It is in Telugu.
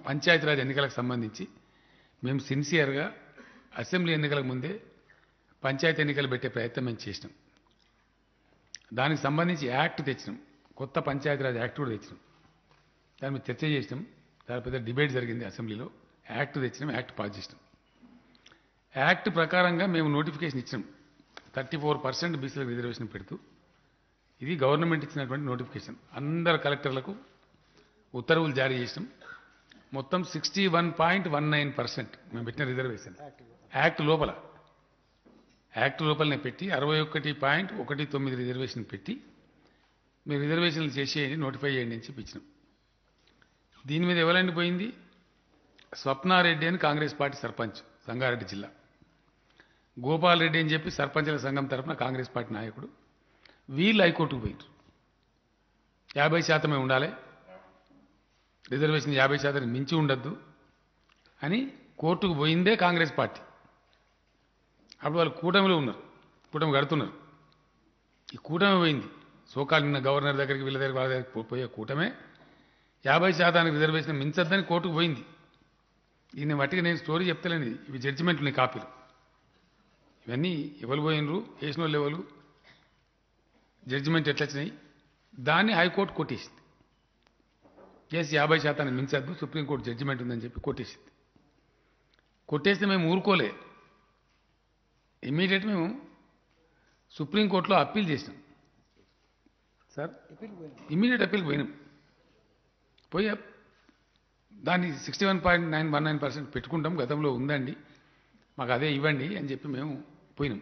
పంచాయతీరాజ్ ఎన్నికలకు సంబంధించి మేము సిన్సియర్గా అసెంబ్లీ ఎన్నికలకు ముందే పంచాయతీ ఎన్నికలు పెట్టే ప్రయత్నం మేము చేసినాం. దానికి సంబంధించి యాక్ట్ తెచ్చినాం, కొత్త పంచాయతీరాజ్ యాక్ట్ కూడా తెచ్చినాం. దాని మీద చర్చ చేసినాం, దాని పెద్ద డిబేట్ జరిగింది అసెంబ్లీలో. యాక్ట్ తెచ్చినాం, యాక్ట్ పాస్ చేసినాం. యాక్ట్ ప్రకారంగా మేము నోటిఫికేషన్ ఇచ్చినాం 34% బీసీలకు రిజర్వేషన్ పెడుతూ. ఇది గవర్నమెంట్ ఇచ్చినటువంటి నోటిఫికేషన్. అందరు కలెక్టర్లకు ఉత్తర్వులు జారీ చేసినాం. మొత్తం 61.19% మేము పెట్టిన రిజర్వేషన్ యాక్ట్ లోపలనే పెట్టి 61.19 రిజర్వేషన్ పెట్టి మీరు రిజర్వేషన్లు చేసేయండి, నోటిఫై చేయండి అని చెప్పించినాం. దీని మీద ఎవరండి పోయింది? స్వప్నారెడ్డి అని కాంగ్రెస్ పార్టీ సర్పంచ్, సంగారెడ్డి జిల్లా. గోపాల్ రెడ్డి అని చెప్పి సర్పంచుల సంఘం తరఫున కాంగ్రెస్ పార్టీ నాయకుడు. వీళ్ళు హైకోర్టుకు పోయారు. 50% ఉండాలి, రిజర్వేషన్ 50% మించి ఉండద్దు అని కోర్టుకు పోయిందే కాంగ్రెస్ పార్టీ. అప్పుడు వాళ్ళు కూటమిలో ఉన్నారు, కూటమి కడుతున్నారు. ఈ కూటమి పోయింది. సోకాల్ నిన్న గవర్నర్ దగ్గరికి వీళ్ళ దగ్గర వాళ్ళ దగ్గరికి పోయే కూటమే 50% రిజర్వేషన్ మించద్దని కోర్టుకు పోయింది. ఈయన మట్టిగా నేను స్టోరీ చెప్తలేండి, ఇవి జడ్జిమెంట్లు ఉన్నాయి, కాపీలు. ఇవన్నీ ఎవరు పోయినరు, వేసిన వాళ్ళు ఎవరు, జడ్జిమెంట్ ఎట్లా వచ్చినాయి, దాన్ని హైకోర్టు కొట్టేసింది. కేసు 50% మించద్దు, సుప్రీంకోర్టు జడ్జిమెంట్ ఉందని చెప్పి కొట్టేసింది. కొట్టేస్తే మేము ఊరుకోలే, ఇమ్మీడియట్ మేము సుప్రీంకోర్టులో అప్పీల్ చేసినాం. సార్ ఇమ్మీడియట్ అప్పీల్కి పోయినాం. పోయి దాన్ని 61.919% పెట్టుకుంటాం, గతంలో ఉందండి, మాకు అదే ఇవ్వండి అని చెప్పి మేము పోయినాం.